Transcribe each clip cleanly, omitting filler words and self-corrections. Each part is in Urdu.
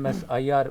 MSIR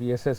BSS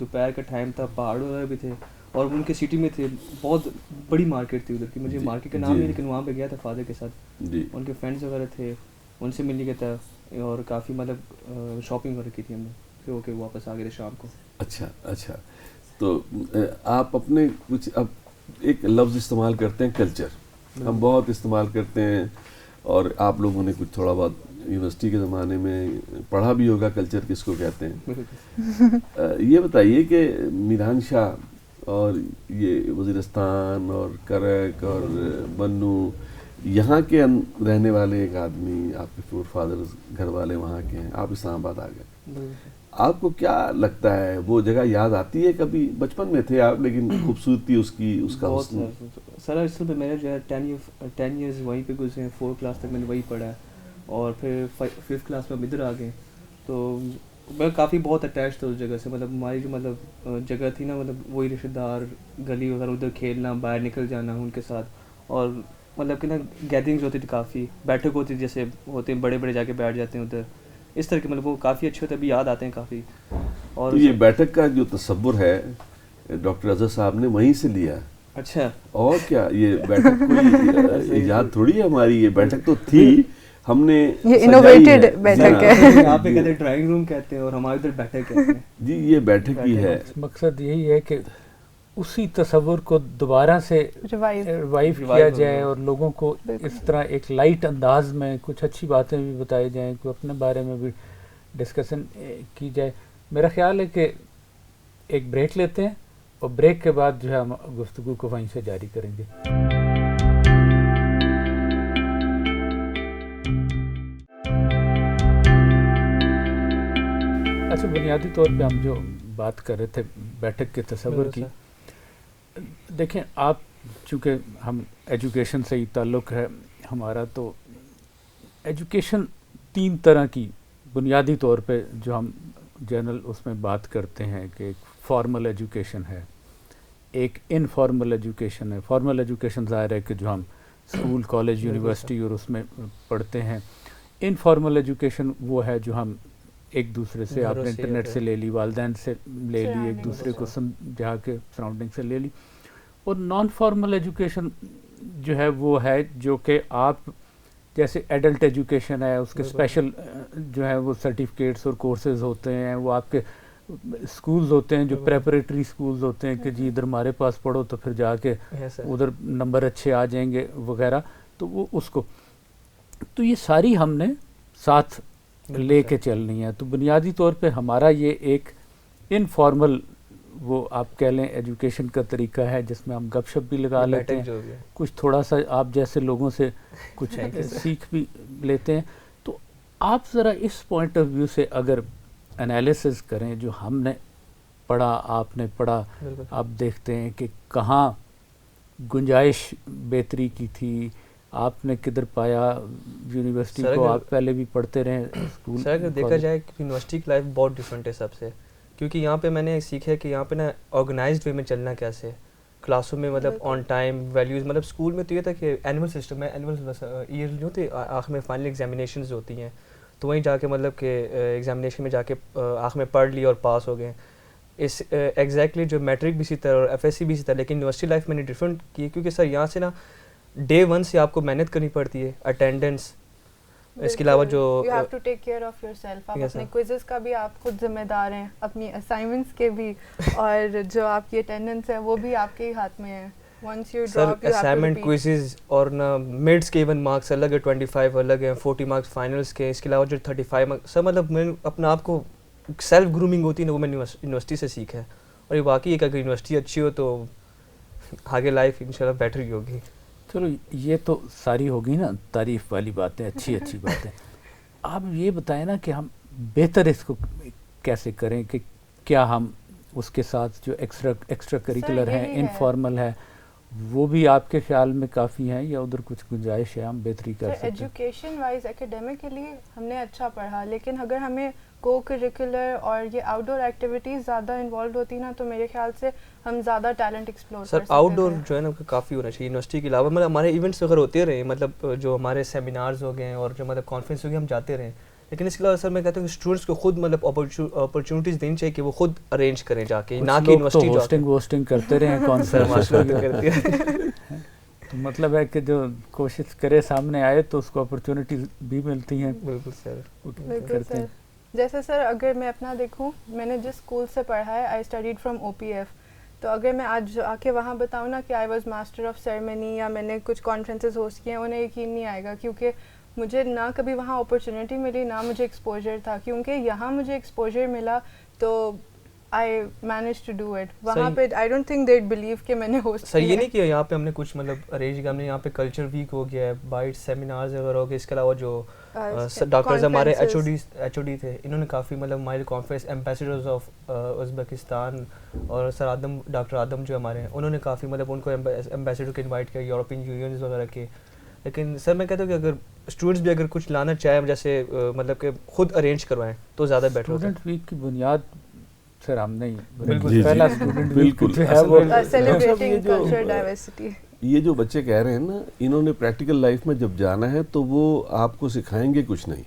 دوپہر کا ٹائم تھا, پہاڑ وغیرہ بھی تھے, اور ان کے سٹی میں تھے, بہت بڑی مارکیٹ تھی ادھر کی, مجھے مارکیٹ کا نام نہیں, لیکن وہاں پہ گیا تھا فادر کے ساتھ, ان کے فرینڈس وغیرہ تھے, ان سے ملنے گیا تھا, اور کافی مطلب شاپنگ وغیرہ کی تھی ہم نے, پھر ہو کے واپس آ گئے تھے شام کو. اچھا, تو آپ اپنے کچھ اب ایک لفظ استعمال کرتے ہیں کلچر, ہم بہت استعمال کرتے ہیں, اور آپ لوگوں نے کچھ تھوڑا بہت یونیورسٹی کے زمانے میں پڑھا بھی ہوگا کلچر کس کو کہتے ہیں. یہ بتائیے کہ میران شاہ اور یہ وزیرستان اور کرک اور بنو, یہاں کے رہنے والے ایک آدمی, آپ کے فور فادرز گھر والے وہاں کے ہیں, آپ اسلام آباد آ گئے, آپ کو کیا لگتا ہے وہ جگہ یاد آتی ہے کبھی؟ بچپن میں تھے آپ, لیکن خوبصورتی اس کی, اس کا حسن. سر اصل میں میرے جو ہے 10 ایئرز وہیں پہ گزرے ہیں, 4 کلاس تک میں نے وہیں پڑھا ہے, اور پھر 5th کلاس میں ہم ادھر آ گئے, تو میں کافی بہت اٹیچ تھا اس جگہ سے. مطلب ہماری جو مطلب جگہ تھی نا, مطلب وہی رشتہ دار, گلی وغیرہ, ادھر کھیلنا, باہر نکل جانا ان کے ساتھ, اور مطلب کہ نا گیدرنگز ہوتی تھی, کافی بیٹھک ہوتی تھی, جیسے ہوتے ہیں بڑے بڑے جا کے بیٹھ جاتے ہیں ادھر, اس طرح کے مطلب وہ کافی اچھے ہوتے ہیں, ابھی یاد آتے ہیں کافی. اور یہ بیٹھک کا جو تصور ہے ڈاکٹر اظہر صاحب نے وہیں سے لیا. اچھا, اور کیا, یہ بیٹھک کوئی ایجاد تھوڑی ہے ہماری, یہ بیٹھک تو تھی, ہم نے یہ انوویٹڈ بیٹھک ہے. یہاں پہ کہتے ہیں ڈرائنگ روم کہتے ہیں, اور ہمارے ادھر بیٹھک کہتے ہیں. جی یہ بیٹھک ہی ہے. مقصد یہی ہے کہ اسی تصور کو دوبارہ سے ریوائیو کیا جائے, اور لوگوں کو اس طرح ایک لائٹ انداز میں کچھ اچھی باتیں بھی بتائی جائیں, کوئی اپنے بارے میں بھی ڈسکشن کی جائے. میرا خیال ہے کہ ایک بریک لیتے ہیں, اور بریک کے بعد جو ہے ہم گفتگو کو وہیں سے جاری کریں گے. اچھا, بنیادی طور پہ ہم جو بات کر رہے تھے بیٹھک کے تصور کی, دیکھیں آپ, چونکہ ہم ایجوکیشن سے ہی تعلق ہے ہمارا, تو ایجوکیشن 3 طرح کی بنیادی طور پہ جو ہم جنرل اس میں بات کرتے ہیں کہ ایک فارمل ایجوکیشن ہے, ایک انفارمل ایجوکیشن ہے. فارمل ایجوکیشن ظاہر ہے کہ جو ہم اسکول, کالج, یونیورسٹی اور اس میں پڑھتے ہیں. انفارمل ایجوکیشن وہ ہے جو ہم ایک دوسرے سے, آپ نے انٹرنیٹ سے لے لی, والدین سے لے لی, ایک دوسرے کو سمجھا کے سراؤنڈنگ سے لے لی. اور نان فارمل ایجوکیشن جو ہے وہ ہے جو کہ آپ جیسے ایڈلٹ ایجوکیشن ہے, اس کے اسپیشل جو ہے وہ سرٹیفکیٹس اور کورسز ہوتے ہیں, وہ آپ کے اسکولز ہوتے ہیں جو پریپریٹری اسکولز ہوتے ہیں کہ جی ادھر ہمارے پاس پڑھو تو پھر جا کے ادھر نمبر اچھے آ جائیں گے وغیرہ, تو وہ اس کو, تو یہ ساری ہم نے ساتھ لے کے چلنی ہے. تو بنیادی طور پہ ہمارا یہ ایک انفارمل, وہ آپ کہہ لیں ایجوکیشن کا طریقہ ہے جس میں ہم گپ شپ بھی لگا لیتے ہیں, کچھ تھوڑا سا آپ جیسے لوگوں سے کچھ سیکھ بھی لیتے ہیں. تو آپ ذرا اس پوائنٹ آف ویو سے اگر انالیسز کریں, جو ہم نے پڑھا, آپ نے پڑھا, آپ دیکھتے ہیں کہ کہاں گنجائش بہتری کی تھی, آپ نے کدھر پایا یونیورسٹی کو, آپ پہلے بھی پڑھتے رہے اسکول. سر اگر دیکھا جائے یونیورسٹی کی لائف بہت ڈفرینٹ ہے سب سے, کیونکہ یہاں پہ میں نے سیکھا ہے کہ یہاں پہ نا آرگنائزڈ وے میں چلنا کیسے, کلاسوں میں مطلب آن ٹائم ویلیوز, مطلب اسکول میں تو یہ تھا کہ اینول سسٹم ہے, اینول ایئر جو ہوتے آخر میں فائنل ایگزامینیشنز ہوتی ہیں, تو وہیں جا کے مطلب کہ ایگزامینیشن میں جا کے آخر میں پڑھ لی اور پاس ہو گئے. اس ایگزیکٹلی جو میٹرک بھی اسی طرح اور ایف ایس سی بھی اسی طرح, لیکن یونیورسٹی لائف میں نے ڈفرینٹ کی, کیونکہ سر یہاں سے نا ڈے 1 سے آپ کو محنت کرنی پڑتی ہے, اٹینڈنس, اس کے علاوہ جو you have to take care of yourself, آپ اپنے کوئزز کا بھی آپ خود ذمہ دار ہیں, اپنی اسائنمنٹس کے بھی, اور جو آپ کی اٹینڈنس ہے وہ بھی آپ کے ہی ہاتھ میں ہے. Once you drop, sir assignment, quizzes اور نا مڈس کے ایون مارکس الگ ہے, 25 الگ ہیں, 40 مارکس فائنلس کے, اس کے علاوہ جو 35 مارکس. سر مطلب میں اپنا آپ کو سیلف گرومنگ ہوتی ہے نا, وہ میں یونیورسٹی سے سیکھا ہے, اور یہ واقعی ایک اگر یونیورسٹی اچھی ہو تو آگے لائف انشاءاللہ بیٹر ہی ہوگی. چلو یہ تو ساری ہوگی نا تعریف والی باتیں, اچھی اچھی باتیں. آپ یہ بتائیں نا کہ ہم بہتر اس کو کیسے کریں, کہ کیا ہم اس کے ساتھ جو ایکسٹرا کریکولر ہیں, انفارمل ہے, وہ بھی آپ کے خیال میں کافی ہیں, یا ادھر کچھ گنجائش ہے ہم بہتری کر سکتے ہیں؟ ایجوکیشن وائز اکیڈیمکلی ہم نے اچھا پڑھا, لیکن اگر ہمیں کو کریکولر اور یہ آؤٹ ڈور ایکٹیویٹیز زیادہ انوالوڈ ہوتی نا, تو میرے خیال سے ہم زیادہ ٹیلنٹ ایکسپلور کر سکتے ہیں. سر آؤٹ ڈور جو ہے نا کافی ہونا چاہیے یونیورسٹی کے علاوہ, مطلب ہمارے ایونٹس وغیرہ ہوتے رہے, مطلب جو ہمارے سیمینارز ہو گئے اور جو مطلب کانفرنس ہو گئے ہم جاتے رہے, لیکن اس کے علاوہ سر میں کہتا ہوں کہ اسٹوڈنٹس کو خود مطلب اپرچونیٹیز دینی چاہیے کہ وہ خود ارینج کریں جا کے, نہ کہ یونیورسٹی ہوسٹنگ کرتے رہے ہیں. کون سا ماشاءاللہ کرتی ہے. تو مطلب ہے کہ جو کوشش کرے سامنے آئے تو اس کو اپرچونیٹیز بھی ملتی ہیں. بالکل سر. بالکل سر. جیسے سر اگر میں اپنا دیکھوں, میں نے جس اسکول سے پڑھا ہے, آئی اسٹڈیڈ فرام OPF, تو اگر میں آج آ کے وہاں بتاؤں نا کہ I was master of ceremony یا میں نے کچھ کانفرنسز ہوسٹ کیے ہیں, انہیں یقین نہیں آئے گا, کیونکہ مجھے نہ کبھی وہاں اپرچونیٹی ملی نہ مجھے ایکسپوجر تھا. کیونکہ یہاں مجھے ایکسپوجر ملا تو I manage to do it. وہاں پہ I don't think that blue کہ میں نے ہوسٹ صحیح یہ نہیں کیا. یہاں پہ ہم نے کچھ مطلب ارینج کیا, ہم نے یہاں پہ کلچر ویک ہو گیا ہے, بائٹ سیمینارز وغیرہ ہو گئے. اس کے علاوہ جو ڈاکٹرز ہمارے ایچ او ڈی تھے, انہوں نے کافی مطلب ہمارے کانفرنس ایمبیسڈرز آف ازبکستان اور سر آدم, ڈاکٹر آدم جو ہمارے ہیں, انہوں نے کافی مطلب ان کو ایمبیسڈر کو انوائٹ کیا, یورپین یونینز وغیرہ کے. لیکن سر میں کہتا ہوں کہ اگر اسٹوڈنٹس بھی اگر کچھ لانا چاہیں جیسے مطلب کہ خود ارینج کروائیں تو زیادہ بیٹر ہوتا ہے. اسٹوڈنٹ ویک کی بنیاد سر ہم نہیں, پہلا اسٹوڈنٹ بالکل سیلیبریٹنگ کلچر ڈائیورسٹی. یہ جو بچے کہہ رہے ہیں نا, انہوں نے پریکٹیکل لائف میں جب جانا ہے تو وہ آپ کو سکھائیں گے کچھ نہیں,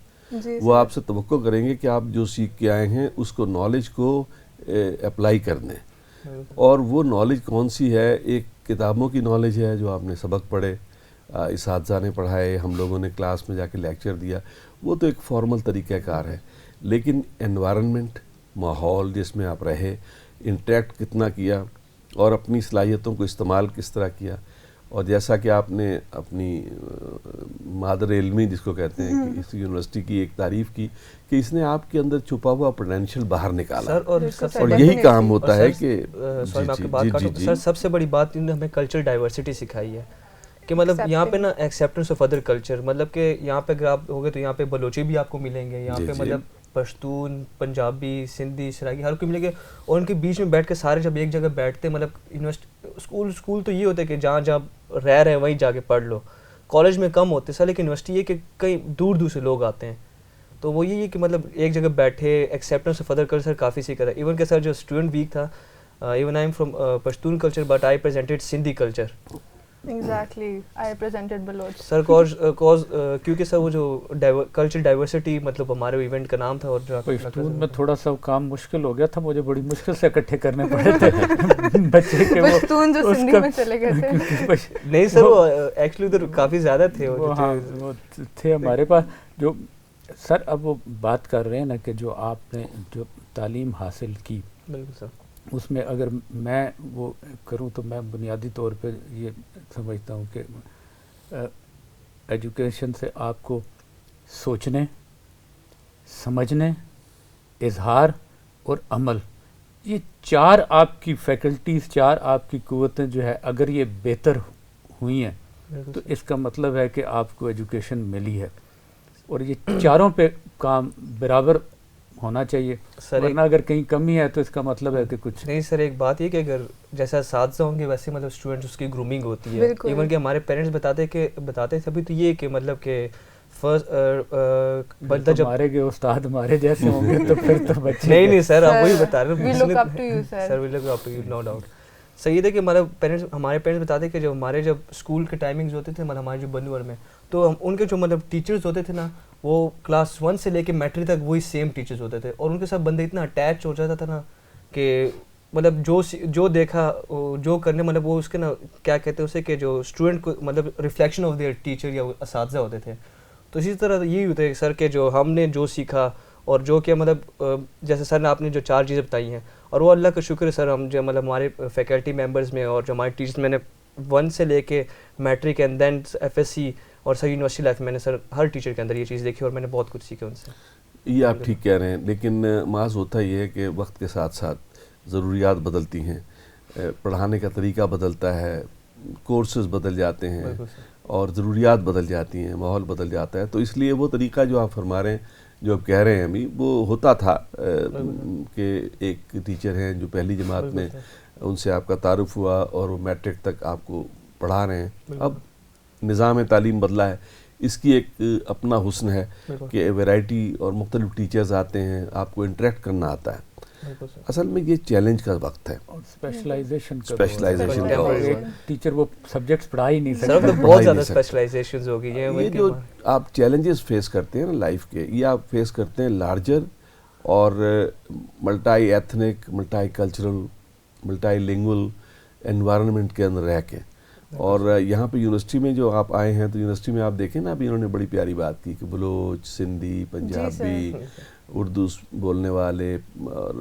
وہ آپ سے توقع کریں گے کہ آپ جو سیکھ کے آئے ہیں اس کو نالج کو اپلائی کر دیں. اور وہ نالج کون سی ہے؟ ایک کتابوں کی نالج ہے جو آپ نے سبق پڑھے, اساتذہ نے پڑھائے, ہم لوگوں نے کلاس میں جا کے لیکچر دیا, وہ تو ایک فارمل طریقہ کار ہے. لیکن انوائرنمنٹ, ماحول جس میں آپ رہے, انٹریکٹ کتنا کیا اور اپنی صلاحیتوں کو استعمال کس طرح کیا. اور جیسا کہ آپ نے اپنی مادر علمی جس کو کہتے ہیں کہ اس یونیورسٹی کی ایک تعریف کی کہ اس نے آپ کے اندر چھپا ہوا پوٹینشیل باہر نکالا, اور یہی کام ہوتا ہے کہ سر سب سے بڑی بات انہوں نے ہمیں کلچر ڈائیورسٹی سکھائی ہے کہ مطلب یہاں پہ نا ایکسیپٹنس آف ادر کلچر. مطلب کہ یہاں پہ اگر آپ ہوگے تو یہاں پہ بلوچی بھی آپ کو ملیں گے, یہاں پہ مطلب پشتون, پنجابی, سندھی, سرائکی, ہر کوئی ملے گا. اور ان کے بیچ میں بیٹھ کے سارے جب ایک جگہ بیٹھتے, مطلب یونیورسٹی اسکول تو یہ ہوتا ہے کہ جہاں جہاں رہ رہے ہیں وہیں جا کے پڑھ لو. کالج میں کم ہوتے سر, لیکن یونیورسٹی یہ کہ کئی دور دور سے لوگ آتے ہیں. تو وہ یہی ہے کہ مطلب ایک جگہ بیٹھے, ایکسیپٹنس آف ادر کلچر کافی سیکھا تھا. ایون کہ سر جو اسٹوڈنٹ ویک تھا, even I am from Pashtun culture but I presented Sindhi culture. Exactly, I represented Baloch. Sir cause کیونکہ سر وہ جو کلچر ڈائیورسٹی مطلب ہمارے ایونٹ کا نام تھا. اور پشتون میں تھوڑا سا کام مشکل ہو گیا تھا, مجھے بڑی مشکل سے اکٹھے کرنے پڑے تھے بچے کے. پشتون جو سندھی میں چلے گئے تھے نہیں سر, وہ ایکچولی ادھر کافی زیادہ تھے, وہ تھے ہمارے پاس. جو سر اب وہ بات کر رہے ہیں نا کہ جو آپ نے جو تعلیم حاصل کی, بالکل سر, اس میں اگر میں وہ کروں تو میں بنیادی طور پہ یہ سمجھتا ہوں کہ ایجوکیشن سے آپ کو سوچنے, سمجھنے, اظہار اور عمل, یہ چار آپ کی فیکلٹیز, چار آپ کی قوتیں جو ہے اگر یہ بہتر ہوئی ہیں تو اس کا مطلب ہے کہ آپ کو ایجوکیشن ملی ہے. اور یہ چاروں پہ کام برابر ہونا چاہیے, ورنہ اگر کہیں کمی ہے تو اس کا مطلب ہے کہ کچھ نہیں. سر ایک بات یہ کہ اگر جیسا اساتذہ ہوں گے ویسے مطلب اسٹوڈنٹس اس کی گرومنگ ہوتی ہے. ایون کہ ہمارے پیرنٹس بتاتے تھے ابھی تو یہ کہ مطلب کہ فرسٹ بندہ جب ہمارے کے استاد ہمارے جیسے ہوں گے تو پھر تو بچے نہیں سر آپ وہی بتا رہے ہیں. We look up to you, sir. Sir, we look up to you, no doubt. صحیح ہے کہ مطلب ہمارے پیرنٹس بتاتے کہ جب اسکول کے ٹائمنگز ہوتے تھے مطلب ہمارے جو بنور میں, تو ان کے جو مطلب ٹیچرز ہوتے تھے نا, وہ کلاس 1 سے لے کے میٹرک تک وہی سیم ٹیچرز ہوتے تھے. اور ان کے ساتھ بندے اتنا اٹیچ ہو جاتا تھا نا کہ مطلب جو دیکھا جو کرنے, مطلب وہ اس کے نا کیا کہتے ہیں اسے کہ جو اسٹوڈنٹ کو مطلب ریفلیکشن آف دیئر ٹیچر یا اساتذہ ہوتے تھے. تو اسی طرح یہی ہوتا ہے سر کہ جو ہم نے جو سیکھا اور جو کہ مطلب جیسے سر نے آپ نے جو 4 چیزیں بتائی ہیں, اور وہ اللہ کا شکر ہے سر, ہم جو مطلب ہمارے فیکلٹی ممبرز میں اور جو ہمارے ٹیچرز, میں نے 1 سے لے کے میٹرک اینڈ دین FSC اور سر یونیورسٹی لائف میں نے سر ہر ٹیچر کے اندر یہ چیز دیکھی اور میں نے بہت کچھ سیکھا ان سے. یہ آپ ٹھیک کہہ رہے ہیں, لیکن معاذ ہوتا یہ ہے کہ وقت کے ساتھ ساتھ ضروریات بدلتی ہیں, پڑھانے کا طریقہ بدلتا ہے, کورسز بدل جاتے ہیں اور ضروریات بدل جاتی ہیں, ماحول بدل جاتا ہے. تو اس لیے وہ طریقہ جو آپ فرما رہے ہیں, جو آپ کہہ رہے ہیں ابھی, وہ ہوتا تھا کہ ایک ٹیچر ہیں جو پہلی جماعت میں, ان سے آپ کا تعارف ہوا اور وہ میٹرک تک آپ کو پڑھا رہے ہیں. اب نظام تعلیم بدلا ہے, اس کی ایک اپنا حسن ہے کہ ویرائٹی اور مختلف ٹیچرز آتے ہیں, آپ کو انٹریکٹ کرنا آتا ہے. اصل میں یہ چیلنج کا وقت ہے اور اسپیشلائزیشن اسپیشلائزیشن کا ایک ٹیچر وہ سبجیکٹس پڑھا ہی نہیں سر سکتا. بہت زیادہ اسپیشلائزیشنز ہو گئی ہیں. یہ جو آپ چیلنجز فیس کرتے ہیں نا لائف کے, یہ آپ فیس کرتے ہیں لارجر اور multi ethnic, multi cultural, multi lingual environment کے اندر رہ کے. اور یہاں پہ یونیورسٹی میں جو آپ آئے ہیں تو یونیورسٹی میں آپ دیکھیں نا, ابھی انہوں نے بڑی پیاری بات کی کہ بلوچ, سندھی, پنجابی, اردو بولنے والے, اور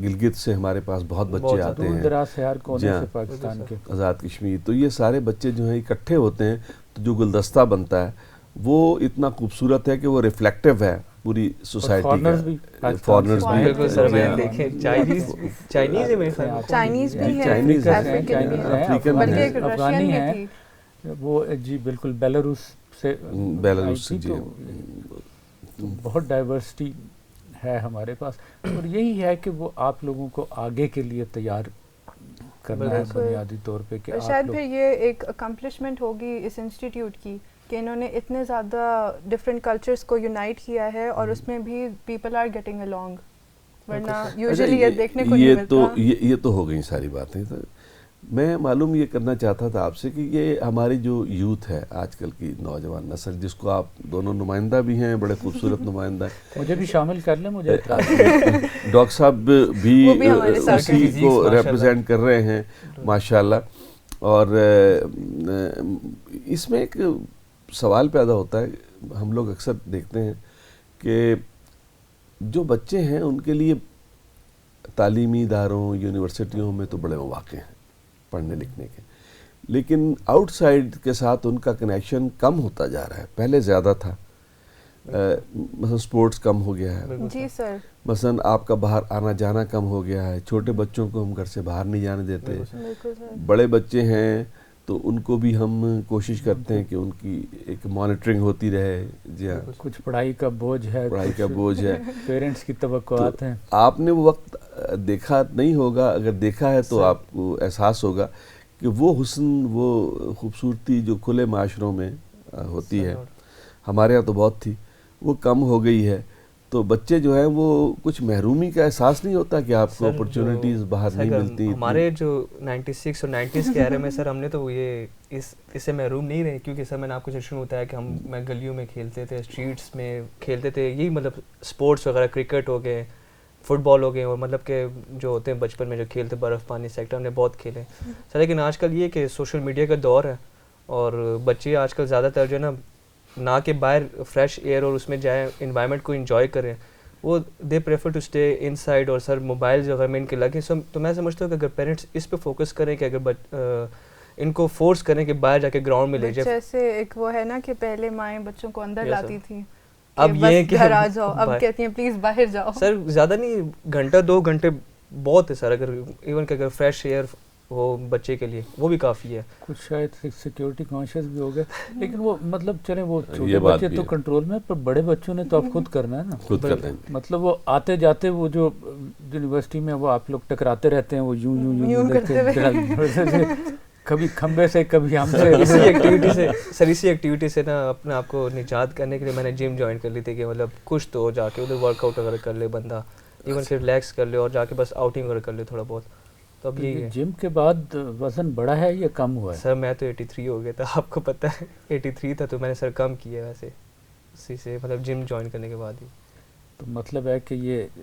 گلگت سے ہمارے پاس بہت بچے آتے ہیں, دراز سے ہر کونے سے پاکستان کے, آزاد کشمیر. تو یہ سارے بچے جو ہیں اکٹھے ہوتے ہیں تو جو گلدستہ بنتا ہے وہ اتنا خوبصورت ہے کہ وہ ریفلیکٹیو ہے پوری سوسائٹی کا. فارنرز بھی, چائنیز بھی چائنیز ہیں, افغانی ہیں, وہ جی بالکل بیلاروس سے جی. بہت ڈائیورسٹی ہے ہمارے پاس, اور یہی ہے کہ وہ آپ لوگوں کو آگے کے لیے تیار کرنا ہے بنیادی طور پہ. کہ شاید پھر یہ ایک اکمپلشمنٹ ہوگی اس انسٹیٹیوٹ کی کہ انہوں نے اتنے زیادہ ڈفرینٹ کلچرز کو یونائٹ کیا ہے, اور اس میں بھی پیپل آر گیٹنگ along, ورنہ یوزلی یہ دیکھنے کو نہیں ملتا. یہ تو ہو گئی ساری باتیں. میں معلوم یہ کرنا چاہتا تھا آپ سے کہ یہ ہماری جو یوتھ ہے آج کل کی نوجوان نسل, جس کو آپ دونوں نمائندہ بھی ہیں, بڑے خوبصورت نمائندہ ہیں, مجھے بھی شامل کر لیں, مجھے ڈاکٹر صاحب بھی اسی کو ریپرزینٹ کر رہے ہیں ماشاءاللہ. اور اس میں ایک سوال پیدا ہوتا ہے, ہم لوگ اکثر دیکھتے ہیں کہ جو بچے ہیں ان کے لیے تعلیمی اداروں, یونیورسٹیوں میں تو بڑے مواقع ہیں پڑھنے لکھنے کے, لیکن آؤٹ سائڈ کے ساتھ ان کا کنیکشن کم ہوتا جا رہا ہے. پہلے زیادہ تھا, مثلا سپورٹس کم ہو گیا ہے, جی سر, مثلا آپ کا باہر آنا جانا کم ہو گیا ہے, چھوٹے بچوں کو ہم گھر سے باہر نہیں جانے دیتے. بڑے بچے ہیں تو ان کو بھی ہم کوشش کرتے ہیں کہ ان کی ایک مانیٹرنگ ہوتی رہے. جی ہاں, کچھ پڑھائی کا بوجھ ہے, پڑھائی کا بوجھ ہے, پیرنٹس کی توقعات ہیں. آپ نے وہ وقت دیکھا نہیں ہوگا, اگر دیکھا ہے تو آپ کو احساس ہوگا کہ وہ حسن, وہ خوبصورتی جو کھلے معاشروں میں ہوتی ہے, ہمارے یہاں تو بہت تھی, وہ کم ہو گئی ہے. تو بچے جو ہیں وہ کچھ محرومی کا احساس نہیں ہوتا کہ آپ کو اپرچونٹیز باہر نہیں ملتی. ہمارے جو 96 اور 90s کے ایرے میں سر ہم نے تو یہ اس سے محروم نہیں رہے, کیونکہ سر میں نے آپ کو جشن بتایا کہ میں گلیوں میں کھیلتے تھے, اسٹریٹس میں کھیلتے تھے, یہی مطلب اسپورٹس وغیرہ, کرکٹ ہو گئے, فٹ بال ہو گئے, اور مطلب کہ جو ہوتے ہیں بچپن میں جو کھیلتے برف پانی سیکٹر, ہم نے بہت کھیلے سر. لیکن آج کل یہ کہ سوشل میڈیا کا دور ہے, اور بچے آج کل زیادہ تر جو ہے نہ کہ باہر فریش ایئر اور اس میں جائیں, انوائرمنٹ کو انجوائے کریں, وہ دے prefer to stay inside, اور سر موبائل وغیرہ میں ان کے لگے. تو میں سمجھتا ہوں کہ اگر پیرنٹس اس پہ فوکس کریں کہ اگر ان کو فورس کریں کہ باہر جا کے گراؤنڈ میں لے جائیں. جیسے ایک وہ ہے نا کہ پہلے مائیں بچوں کو اندر لاتی تھیں, اب یہ کہ گھر آ جاؤ, اب کہتی ہیں پلیز باہر جاؤ. سر زیادہ نہیں, گھنٹہ 2 گھنٹے بہت ہے سر, اگر ایون کہ اگر فریش ایئر وہ بچے کے لیے وہ بھی کافی ہے. کچھ شاید سیکیورٹی کانشیس بھی ہو گئے, لیکن وہ مطلب چلیں وہ چھوٹے بچے تو کنٹرول میں, پر بڑے بچوں نے تو اب خود کرنا ہے نا, خود کرنا ہے. مطلب وہ آتے جاتے وہ جو یونیورسٹی میں وہ آپ لوگ ٹکراتے رہتے ہیں, وہ یوں یوں یوں کرتے, کبھی کھمبے سے کبھی ہم سے. اسی ایکٹیویٹی سے سر, اسی ایکٹیویٹی سے نا اپنے آپ کو نجات کرنے کے لیے میں نے جم جوائن کر لی تھی, کہ مطلب کچھ تو جا کے ادھر ورک آؤٹ وغیرہ کر لے بندہ, ایون کہ ریلیکس کر لے, اور جا کے بس آؤٹنگ وغیرہ کر لے تھوڑا بہت. تو اب یہ جم کے بعد وزن بڑھا ہے یا کم ہوا ہے؟ سر میں تو 83 ہو گیا تھا, آپ کو پتہ ہے 83 تھا, تو میں نے سر کم کیا ہے ویسے اسی سے, مطلب جم جوائن کرنے کے بعد ہی. تو مطلب ہے کہ یہ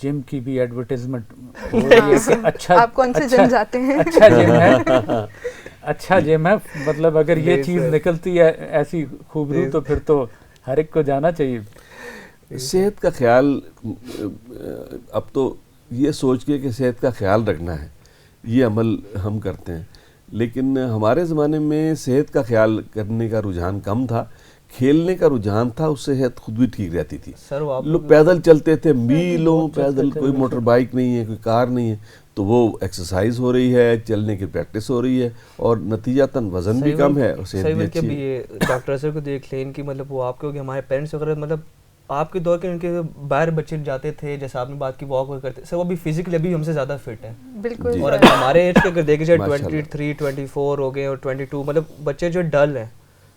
جم کی بھی ایڈورٹیزمنٹ ہو رہی ہے کہ اچھا, آپ کون سے جم جاتے ہیں, اچھا جم ہے, اچھا جم ہے, مطلب اگر یہ چیز نکلتی ہے ایسی خوبرو تو پھر تو ہر ایک کو جانا چاہیے. صحت کا خیال, اب تو یہ سوچ کے کہ صحت کا خیال رکھنا ہے, یہ عمل ہم کرتے ہیں, لیکن ہمارے زمانے میں صحت کا خیال کرنے کا رجحان کم تھا, کھیلنے کا رجحان تھا, اس سے صحت خود بھی ٹھیک رہتی تھی. لوگ پیدل چلتے تھے میلوں پیدل, کوئی موٹر بائک نہیں ہے, کوئی کار نہیں ہے, تو وہ ایکسرسائز ہو رہی ہے, چلنے کی پریکٹس ہو رہی ہے, اور نتیجتاً وزن بھی کم ہے اور صحت بھی اچھی ہے. ڈاکٹر سر کو دیکھ لیں کہ مطلب وہ آپ کو, کہ ہمارے پیرنٹس وغیرہ مطلب آپ کے دور کے ان کے باہر بچے جاتے تھے, جیسے آپ نے بات کی واک وغیرہ کرتے, سر وہ بھی فزیکلی ابھی ہم سے زیادہ فٹ ہیں. بالکل. اور اگر ہمارے ایج کے اگر دیکھیں جائے 23 24 ہو گئے اور 22, مطلب بچے جو ڈل ہیں,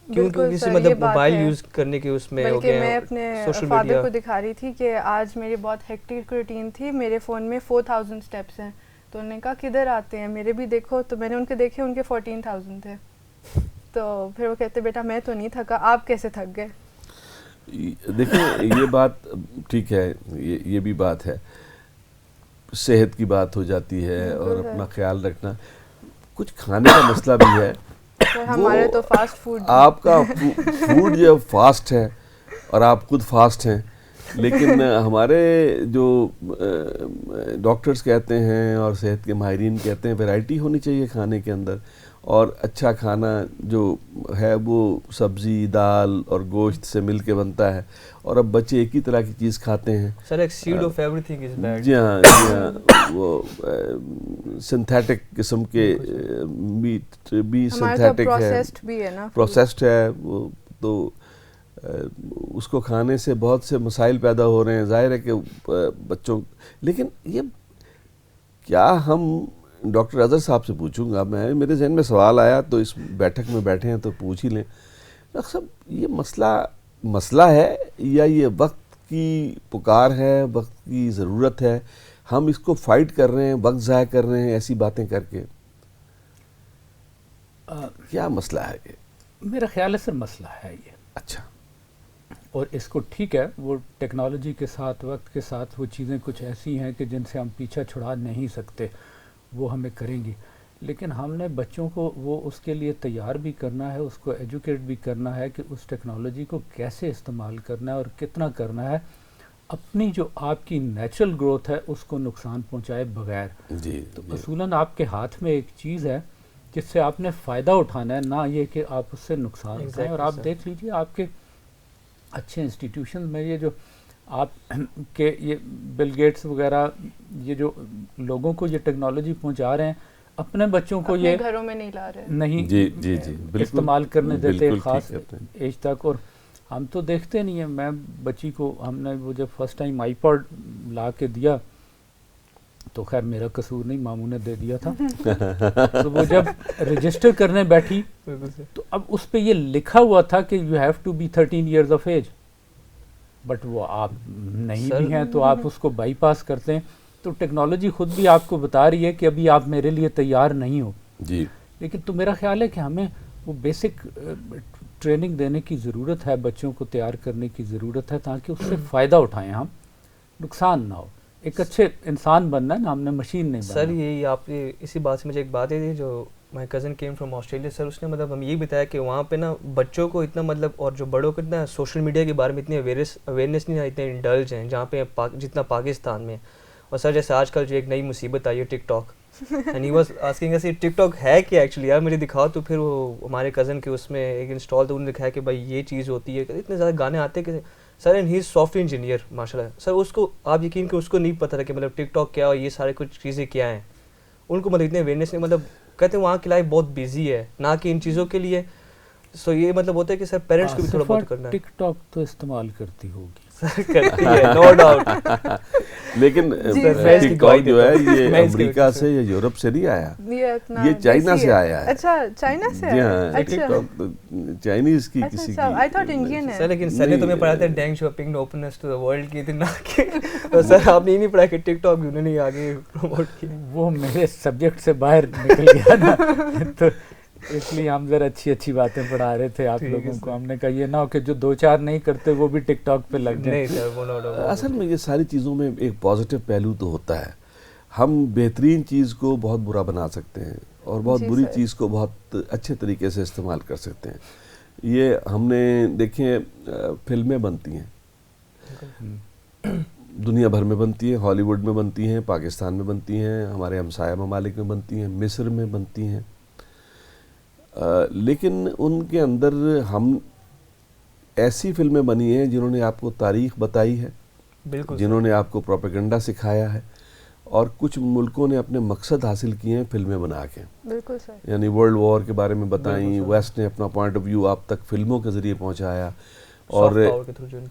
کیونکہ سے مطلب موبائل یوز کرنے کے اس میں ہو بلکہ گئے میں اپنے فادر کو دکھا رہی تھی کہ آج میری بہت ہیکٹک روٹین تھی, میرے فون میں 4000 اسٹیپس ہیں. تو انہوں نے کہا کدھر آتے ہیں, میرے بھی دیکھو. تو میں نے ان کے دیکھے, ان کے 14000 تھے. تو پھر وہ کہتے بیٹا میں تو نہیں تھکا, آپ کیسے تھک گئے؟ دیکھیں یہ بات ٹھیک ہے, یہ بھی بات ہے, صحت کی بات ہو جاتی ہے اور اپنا خیال رکھنا. کچھ کھانے کا مسئلہ بھی ہے. ہمارے تو فاسٹ فوڈ, آپ کا فوڈ جو فاسٹ ہے اور آپ خود فاسٹ ہیں, لیکن ہمارے جو ڈاکٹرز کہتے ہیں اور صحت کے ماہرین کہتے ہیں ویرائٹی ہونی چاہیے کھانے کے اندر, اور اچھا کھانا جو ہے وہ سبزی دال اور گوشت سے مل کے بنتا ہے, اور اب بچے ایک ہی طرح کی چیز کھاتے ہیں. سر ایک side of everything is bad. جی ہاں, وہ سنتھیٹک قسم کے میٹ بھی سنتھیٹک ہے, پروسیسڈ ہے وہ, تو اس کو کھانے سے بہت سے مسائل پیدا ہو رہے ہیں. ظاہر ہے کہ بچوں, لیکن یہ کیا ہم ڈاکٹر اظہر صاحب سے پوچھوں گا, میرے ذہن میں سوال آیا تو اس بیٹھک میں بیٹھے ہیں تو پوچھ ہی لیں. ڈاکٹر صاحب یہ مسئلہ ہے یا یہ وقت کی پکار ہے, وقت کی ضرورت ہے, ہم اس کو فائٹ کر رہے ہیں, وقت ضائع کر رہے ہیں ایسی باتیں کر کے, کیا مسئلہ ہے یہ؟ میرا خیال ہے سر مسئلہ ہے یہ. اچھا, اور اس کو ٹھیک ہے, وہ ٹیکنالوجی کے ساتھ وقت کے ساتھ وہ چیزیں کچھ ایسی ہیں کہ جن سے ہم پیچھا چھڑا نہیں سکتے, وہ ہمیں کریں گی. لیکن ہم نے بچوں کو وہ اس کے لیے تیار بھی کرنا ہے, اس کو ایجوکیٹ بھی کرنا ہے کہ اس ٹیکنالوجی کو کیسے استعمال کرنا ہے اور کتنا کرنا ہے, اپنی جو آپ کی نیچرل گروتھ ہے اس کو نقصان پہنچائے بغیر. جی تو اصولاً آپ کے ہاتھ میں ایک چیز ہے جس سے آپ نے فائدہ اٹھانا ہے, نہ یہ کہ آپ اس سے نقصان اٹھائیں. اور آپ دیکھ لیجیے آپ کے اچھے انسٹیٹیوشن میں یہ جو آپ کے یہ بل گیٹس وغیرہ, یہ جو لوگوں کو یہ ٹیکنالوجی پہنچا رہے ہیں, اپنے بچوں کو یہ گھروں میں نہیں لا رہے, نہیں استعمال کرنے دیتے خاص ایج تک. اور ہم تو دیکھتے نہیں ہیں. میں بچی کو, ہم نے وہ جب فرسٹ ٹائم آئی پاڈ لا کے دیا تو خیر میرا قصور نہیں, ماموں نے دے دیا تھا. تو وہ جب رجسٹر کرنے بیٹھی تو اب اس پہ یہ لکھا ہوا تھا کہ you have to be 13 years of age, but وہ آپ نہیں بھی ہیں تو آپ اس کو بائی پاس کرتے ہیں. تو ٹیکنالوجی خود بھی آپ کو بتا رہی ہے کہ ابھی آپ میرے لیے تیار نہیں ہو. جی, لیکن تو میرا خیال ہے کہ ہمیں وہ بیسک ٹریننگ دینے کی ضرورت ہے, بچوں کو تیار کرنے کی ضرورت ہے تاکہ اس سے فائدہ اٹھائیں, ہم نقصان نہ ہو. ایک اچھے انسان بننا ہے نا, ہم نے مشین نہیں بننا. سر یہی آپ اسی بات سے مجھے ایک بات ہے, جو my cousin came from Australia, sir اس نے مطلب ہم یہ بتایا کہ وہاں پہ نا بچوں کو اتنا مطلب, اور جو بڑوں کو اتنا سوشل میڈیا کے بارے میں اتنی اویئرنیس نہیں ہے, اتنے انڈلج ہیں جہاں پہ جتنا پاکستان میں. اور سر جیسے آج کل جو ایک نئی مصیبت آئی ہے TikTok, and he was asking اس ٹک ٹاک ہے کیا ایکچولی, یار مجھے دکھاؤ. تو پھر وہ ہمارے کزن کے اس میں ایک انسٹال تو انہوں نے دکھایا کہ بھائی یہ چیز ہوتی ہے, اتنے زیادہ گانے آتے ہیں کہ sir, and he is software ویئر انجینئر ماشاء اللہ. سر اس کو آپ یقین کہ اس کو نہیں پتہ تھا کہ مطلب ٹک ٹاک کیا اور یہ سارے کچھ چیزیں کیا ہیں. ان کو مطلب اتنے اویئرنیس نہیں, مطلب کہتے ہیں وہاں کی لائف بہت بزی ہے نہ کہ ان چیزوں کے لیے. سو یہ مطلب ہوتا ہے کہ سر پیرنٹس کو بھی تھوڑا بہت کرنا ہے. ٹک ٹاک تو استعمال کرتی ہوگی سر, کرتی ہے نو ڈاؤٹ, لیکن ٹک ٹاک جو ہے یہ امریکہ سے یا یورپ سے نہیں آیا, یہ چائنا سے آیا ہے. اچھا, چائنا سے؟ جی ہاں, ٹک ٹاک چائنیز کی کسی کی. آئی تھاٹ انڈین ہے. سر لیکن سر نے تمہیں پڑھا تھا ڈینگ shopping opens to the world کی اتنا کہ سر آپ نے نہیں پڑھا کہ ٹک ٹاک انہوں نے آگے پروموٹ کیا. وہ میرے سبجیکٹ سے باہر نکل گیا نا, تو اس لیے ہم ذرا اچھی باتیں پڑھا رہے تھے آپ لوگوں کو. ہم نے کہا یہ نہ ہو کہ جو 2-4 نہیں کرتے وہ بھی ٹک ٹاک پہ لگ جائیں. نہیں سر, وہ نو ڈاؤٹ. اصل میں یہ ساری چیزوں میں ایک پازیٹیو پہلو تو ہوتا ہے. ہم بہترین چیز کو بہت برا بنا سکتے ہیں اور بہت بری چیز کو بہت اچھے طریقے سے استعمال کر سکتے ہیں. یہ ہم نے دیکھیں فلمیں بنتی ہیں, دنیا بھر میں بنتی ہیں, ہالی ووڈ میں بنتی ہیں, پاکستان میں بنتی ہیں, ہمارے ہمسایہ ممالک میں بنتی ہیں, مصر میں بنتی ہیں, لیکن ان کے اندر ہم ایسی فلمیں بنی ہیں جنہوں نے آپ کو تاریخ بتائی ہے, بالکل, جنہوں نے آپ کو پروپیگنڈا سکھایا ہے, اور کچھ ملکوں نے اپنے مقصد حاصل کیے ہیں فلمیں بنا کے. بالکل سر, یعنی ورلڈ وار کے بارے میں بتائیں, ویسٹ نے اپنا پوائنٹ آف ویو آپ تک فلموں کے ذریعے پہنچایا, اور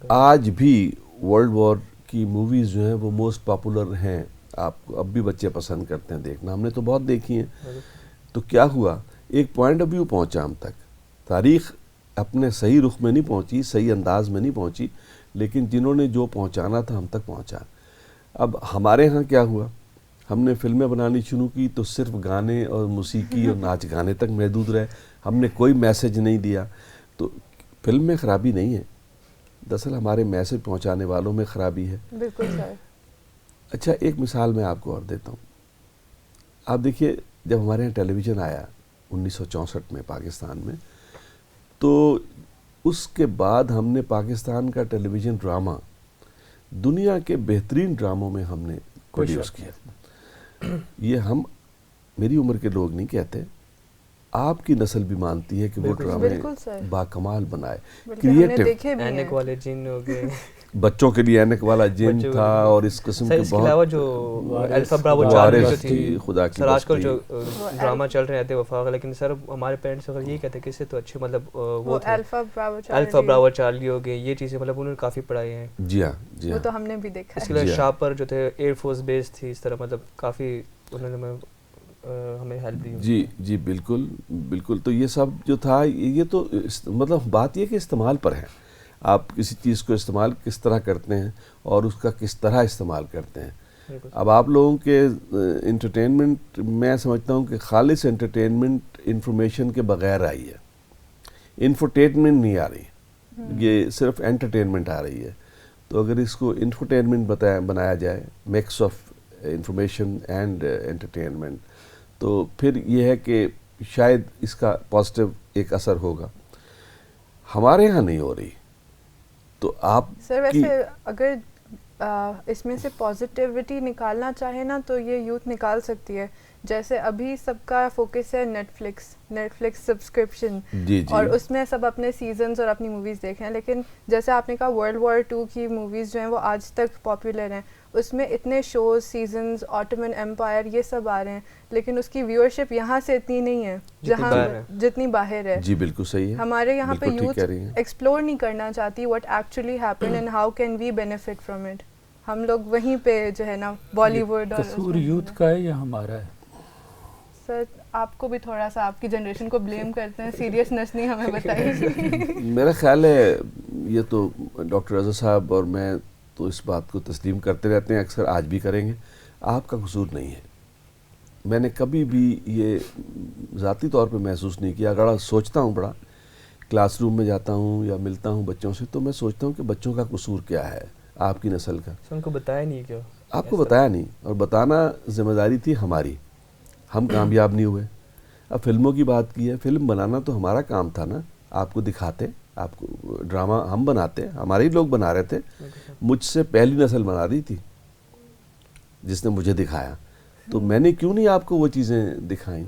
آج بھی ورلڈ وار کی موویز جو ہیں وہ موسٹ پاپولر ہیں. آپ کو اب بھی بچے پسند کرتے ہیں دیکھنا, ہم نے تو بہت دیکھی ہیں. تو کیا ہوا, ایک پوائنٹ آف ویو پہنچا ہم تک, تاریخ اپنے صحیح رخ میں نہیں پہنچی, صحیح انداز میں نہیں پہنچی, لیکن جنہوں نے جو پہنچانا تھا ہم تک پہنچا. اب ہمارے ہاں کیا ہوا, ہم نے فلمیں بنانی شروع کی تو صرف گانے اور موسیقی اور ناچ گانے تک محدود رہے, ہم نے کوئی میسج نہیں دیا. تو فلم میں خرابی نہیں ہے, دراصل ہمارے میسج پہنچانے والوں میں خرابی ہے. بالکل سر. اچھا ایک مثال میں آپ کو اور دیتا ہوں. آپ دیکھیے جب ہمارے یہاں ٹیلی ویژن آیا 1964 میں پاکستان میں, تو اس کے بعد ہم نے پاکستان کا ٹیلی ویژن ڈرامہ دنیا کے بہترین ڈراموں میں ہم نے پروڈیوس کیا. یہ ہم میری عمر کے لوگ نہیں کہتے, آپ کی نسل بھی مانتی ہے کہ وہ ڈرامے باکمال بنائے, کریٹو. اینک والے جن ہو گئے, بچوں کے لیے اینک والا جن تھا, اور اس قسم کے بہت. علاوہ جو الفا براوو چارلی جو تھی, خدا کی سر آج کل جو ڈرامہ چل رہے تھے وفاق, لیکن سر ہمارے پیرنٹس اگر یہی کہتے ہیں کہ اس سے تو اچھے مطلب وہ الفا براوو چارلی ہو گئے, یہ چیزیں مطلب انہوں نے کافی پڑھائی ہیں. جی ہاں جی ہاں, وہ تو ہم نے بھی دیکھا. اس کے علاوہ شاپر جو تھے ایئر فورس بیس تھی, اس طرح مطلب کافی انہوں نے ہمیں ہیلپ دی. جی جی بالکل بالکل. تو یہ سب جو تھا, یہ تو مطلب بات یہ کہ استعمال پر ہے, آپ کسی چیز کو استعمال کس طرح کرتے ہیں اور اس کا کس طرح استعمال کرتے ہیں. اب آپ لوگوں کے انٹرٹینمنٹ, میں سمجھتا ہوں کہ خالص انٹرٹینمنٹ انفارمیشن کے بغیر آئی ہے, انفرٹینمنٹ نہیں آ رہی, یہ صرف انٹرٹینمنٹ آ رہی ہے. تو اگر اس کو انفرٹینمنٹ بنایا جائے, mix of information and entertainment, تو پھر یہ ہے کہ شاید اس کا پازیٹیو ایک اثر ہوگا. ہمارے ہاں نہیں ہو رہی. تو آپ سر ویسے اگر اس میں سے پازیٹیوٹی نکالنا چاہے نا تو یہ یوتھ نکال سکتی ہے. جیسے ابھی سب کا فوکس ہے نیٹ فلکس سبسکرپشن, اور اس میں سب اپنے سیزنز اور اپنی موویز دیکھ رہے ہیں. لیکن جیسے آپ نے کہا World War II کی موویز جو ہیں وہ آج تک پاپولر ہیں, اس میں اتنے شوز, سیزنز, آٹومن ایمپائر, یہ سب آ رہے ہیں, لیکن اس کی ویورشپ یہاں سے اتنی نہیں ہے جہاں جتنی باہر ہے. جی بالکل صحیح ہے. ہمارے یہاں پہ یوتھ ایکسپلور نہیں کرنا چاہتی what actually happen and how can we benefit from it. ہم لوگ وہیں پہ جو ہے نا بالی ووڈ, اور قصور یوتھ کا ہے یا ہمارا ہے؟ سر آپ کو بھی تھوڑا سا آپ کی جنریشن کو بلیم کرتے ہیں, سیریسنس نہیں ہمیں بتائی. میرا خیال ہے یہ تو ڈاکٹر اظہر صاحب اور میں تو اس بات کو تسلیم کرتے رہتے ہیں, اکثر آج بھی کریں گے. آپ کا قصور نہیں ہے. میں نے کبھی بھی یہ ذاتی طور پہ محسوس نہیں کیا. اگر سوچتا ہوں بڑا, کلاس روم میں جاتا ہوں یا ملتا ہوں بچوں سے, تو میں سوچتا ہوں کہ بچوں کا قصور کیا ہے آپ کی نسل کا. ان کو بتایا نہیں کیا, آپ کو بتایا نہیں, اور بتانا ذمہ داری تھی ہماری. ہم کامیاب نہیں ہوئے. اب فلموں کی بات کی ہے, فلم بنانا تو ہمارا کام تھا نا, آپ کو دکھاتے, آپ کو ڈرامہ ہم بناتے, ہمارے ہی لوگ بنا رہے تھے. مجھ سے پہلی نسل بنا رہی تھی جس نے مجھے دکھایا, تو میں نے کیوں نہیں آپ کو وہ چیزیں دکھائیں.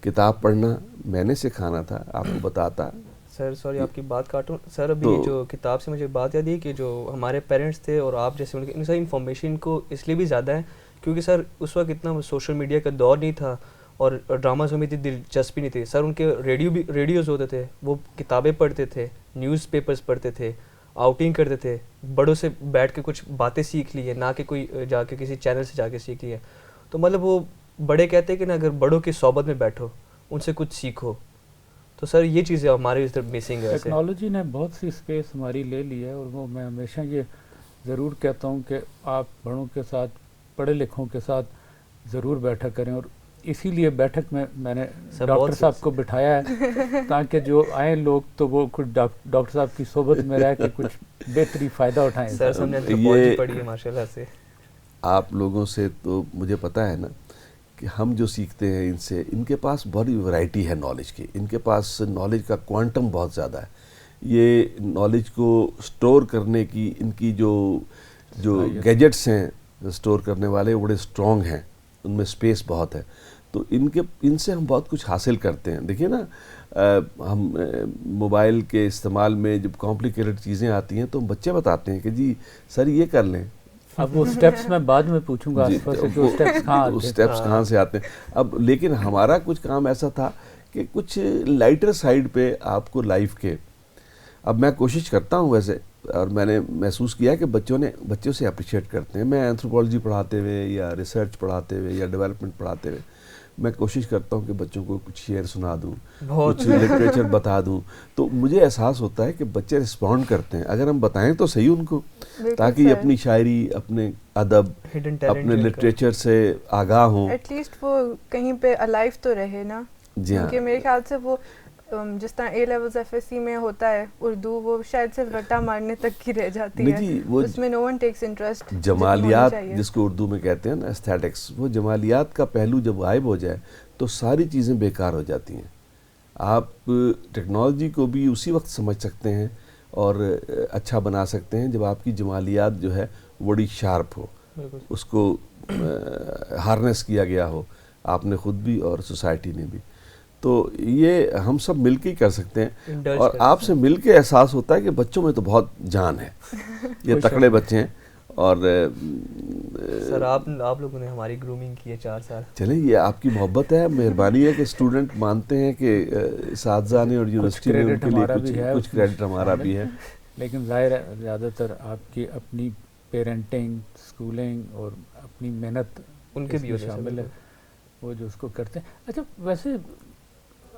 کتاب پڑھنا میں نے سکھانا تھا, آپ کو بتاتا. سر سوری آپ کی بات کاٹوں سر, ابھی جو کتاب سے مجھے بات یاد ہے کہ جو ہمارے پیرنٹس تھے اور آپ جیسے ان سے انفارمیشن کو اس لیے بھی زیادہ ہے کیونکہ سر اس وقت اتنا سوشل میڈیا کا دور نہیں تھا, اور ڈراماز میں اتنی دلچسپی نہیں تھی. سر ان کے ریڈیوز ہوتے تھے, وہ کتابیں پڑھتے تھے, نیوز پیپرز پڑھتے تھے, آؤٹنگ کرتے تھے, بڑوں سے بیٹھ کے کچھ باتیں سیکھ لی ہے, نہ کہ کوئی جا کے کسی چینل سے جا کے سیکھ لی ہے. تو مطلب وہ بڑے کہتے ہیں کہ نا اگر بڑوں کی صحبت میں بیٹھو, ان سے کچھ سیکھو. تو سر یہ چیزیں ہمارے اس طرف مسنگ ہے. ٹیکنالوجی نے بہت سی اسپیس ہماری لے لی ہے, اور وہ میں ہمیشہ یہ ضرور کہتا ہوں کہ آپ بڑوں کے ساتھ, پڑھے لکھوں کے ساتھ ضرور بیٹھا کریں. اور اسی لیے بیٹھک میں میں نے ڈاکٹر صاحب کو بٹھایا ہے تاکہ جو آئیں لوگ تو وہ کچھ ڈاکٹر صاحب کی صحبت میں رہ کے کچھ بہتری فائدہ اٹھائیں. سر ہم نے انتھروپولوجی پڑھی ہے ماشاءاللہ سے. آپ لوگوں سے تو مجھے پتہ ہے نا کہ ہم جو سیکھتے ہیں ان سے, ان کے پاس بڑی ورائٹی ہے نالج کی, ان کے پاس نالج کا کوانٹم بہت زیادہ ہے. یہ نالج کو سٹور کرنے کی ان کی جو گیجٹس ہیں سٹور کرنے والے, وہ بڑے اسٹرانگ ہیں, ان میں اسپیس بہت ہے. تو ان سے ہم بہت کچھ حاصل کرتے ہیں. دیکھیے نا, ہم موبائل کے استعمال میں جب کمپلیکیٹڈ چیزیں آتی ہیں تو ہم بچے بتاتے ہیں کہ جی سر یہ کر لیں. اب وہ سٹیپس میں بعد میں پوچھوں گا سٹیپس کہاں سے آتے ہیں. اب لیکن ہمارا کچھ کام ایسا تھا کہ کچھ لائٹر سائڈ پہ آپ کو لائف کے, اب میں کوشش کرتا ہوں ویسے, اور میں نے محسوس کیا کہ بچوں سے اپریشیٹ کرتے ہیں. میں اینتھروپولوجی پڑھاتے ہوئے یا ریسرچ پڑھاتے ہوئے یا ڈیولپمنٹ پڑھاتے ہوئے میں کوشش کرتا ہوں کہ بچوں کو کچھ شعر سنا دوں, بہت کچھ لٹریچر بتا دوں, تو مجھے احساس ہوتا ہے کہ بچے رسپونڈ کرتے ہیں اگر ہم بتائیں تو صحیح ان کو, تاکہ یہ اپنی شاعری, اپنے ادب, اپنے لٹریچر سے آگاہ ہوں. ایٹ لیسٹ وہ کہیں پہ الائیو تو رہے نا. جی ہاں, کیونکہ میرے خیال سے وہ جس طرح A levels F S C میں ہوتا ہے اردو, وہ شاید صرف رٹا مارنے تک کی رہ جاتی ہے, اس میں نو ون ٹیکس انٹرسٹ. جمالیات جس کو اردو میں کہتے ہیں نا, ایستھیٹکس, وہ جمالیات کا پہلو جب غائب ہو جائے تو ساری چیزیں بیکار ہو جاتی ہیں. آپ ٹیکنالوجی کو بھی اسی وقت سمجھ سکتے ہیں اور اچھا بنا سکتے ہیں جب آپ کی جمالیات جو ہے بڑی شارپ ہو, اس کو ہارنس کیا گیا ہو, آپ نے خود بھی اور سوسائٹی نے بھی. تو یہ ہم سب مل کے ہی کر سکتے ہیں, اور آپ سے مل کے احساس ہوتا ہے کہ بچوں میں تو بہت جان ہے, یہ تکڑے بچے ہیں. اور سر آپ لوگوں نے ہماری گرومنگ کی ہے 4 سال. چلیں, یہ آپ کی محبت ہے, مہربانی ہے کہ اسٹوڈنٹ مانتے ہیں کہ اساتذہ نے اور یونیورسٹی نے ان کے لیے کچھ کریڈٹ ہمارا بھی ہے. لیکن ظاہر ہے زیادہ تر آپ کی اپنی پیرنٹنگ, اسکولنگ اور اپنی محنت ان کے بھی شامل ہے, وہ جو اس کو کرتے ہیں. اچھا ویسے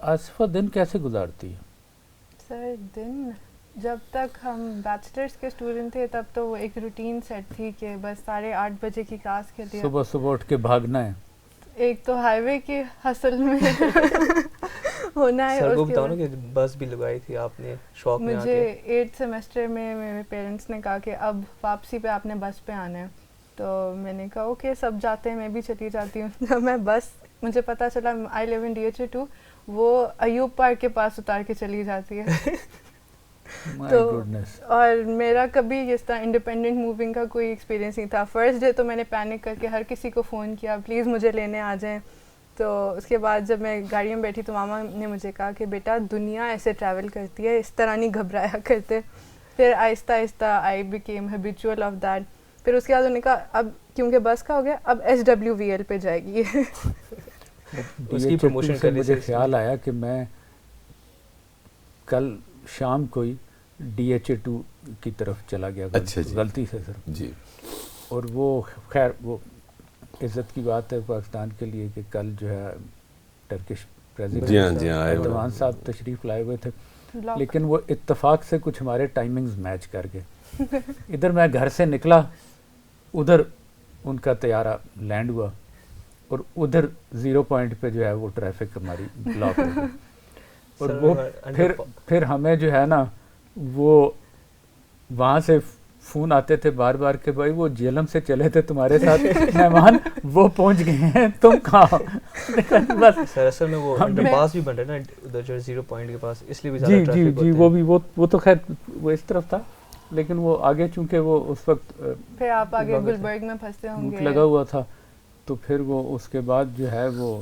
آصفہ دن کیسے گزارتی ہے؟ سر دن جب تک ہم بیچلرس کے اسٹوڈنٹ تھے تب تو وہ ایک روٹین سیٹ تھی کہ بس 8:30 بجے کی کلاس کے لیے صبح اٹھ کے بھاگنا ہے. ایک تو ہائی وے کی حسل میں ہونا ہے. سر کو بتاؤ نا کہ بس بھی لگائی تھی آپ نے شوق میں. مجھے 8th سیمسٹر میں میرے پیرنٹس نے کہا کہ اب واپسی پہ آپ نے بس پہ آنا ہے, تو میں نے کہا اوکے سب جاتے ہیں میں بھی چلی جاتی ہوں. جب میں بس, مجھے پتا چلا I live in DHA2, وہ ایوب پارک کے پاس اتار کے چلی جاتی ہے. تو اور میرا کبھی اس طرح انڈیپینڈنٹ موونگ کا کوئی ایکسپیرینس نہیں تھا. فرسٹ ڈے تو میں نے پینک کر کے ہر کسی کو فون کیا پلیز مجھے لینے آ جائیں. تو اس کے بعد جب میں گاڑی میں بیٹھی تو ماما نے مجھے کہا کہ بیٹا دنیا ایسے ٹریول کرتی ہے, اس طرح نہیں گھبرایا کرتے. پھر آہستہ آہستہ I became habitual of that. پھر اس کے بعد انہوں نے کہا اب کیونکہ بس کا ہو گیا اب SWVL پہ جائے گی. اس کی پروموشن سے مجھے خیال آیا کہ میں کل شام کو ہی DHA2 کی طرف چلا گیا غلطی سے سر جی. اور وہ خیر وہ عزت کی بات ہے پاکستان کے لیے کہ کل جو ہے ٹرکش پریزیڈنٹ ایردوان صاحب تشریف لائے ہوئے تھے, لیکن وہ اتفاق سے کچھ ہمارے ٹائمنگز میچ کر گئے. ادھر میں گھر سے نکلا, ادھر ان کا طیارہ لینڈ ہوا, اور ادھر 0 پوائنٹ پہ جو ہے وہ ٹریفک ہماری بلاک ہو گئی. اور وہ پھر ہمیں جو ہے نا وہ وہاں سے فون آتے تھے بار بار کہ بھائی وہ جیلم سے چلے تھے تمہارے ساتھ مہمان, وہ پہنچ گئے ہیں, تم کہاں. بس سر اصل میں وہ انڈر پاس بھی بن رہا ہے نا ادھر جو 0 پوائنٹ کے پاس, اس لیے بھی زیادہ ٹریفک ہوتا ہے. وہ بھی وہ تو خیر وہ اس طرف تھا, لیکن وہ آگے چونکہ وہ اس وقت پھر آپ آگے گلبرگ میں پھنسے ہوں گے لگا ہوا تھا, تو پھر وہ اس کے بعد جو ہے وہ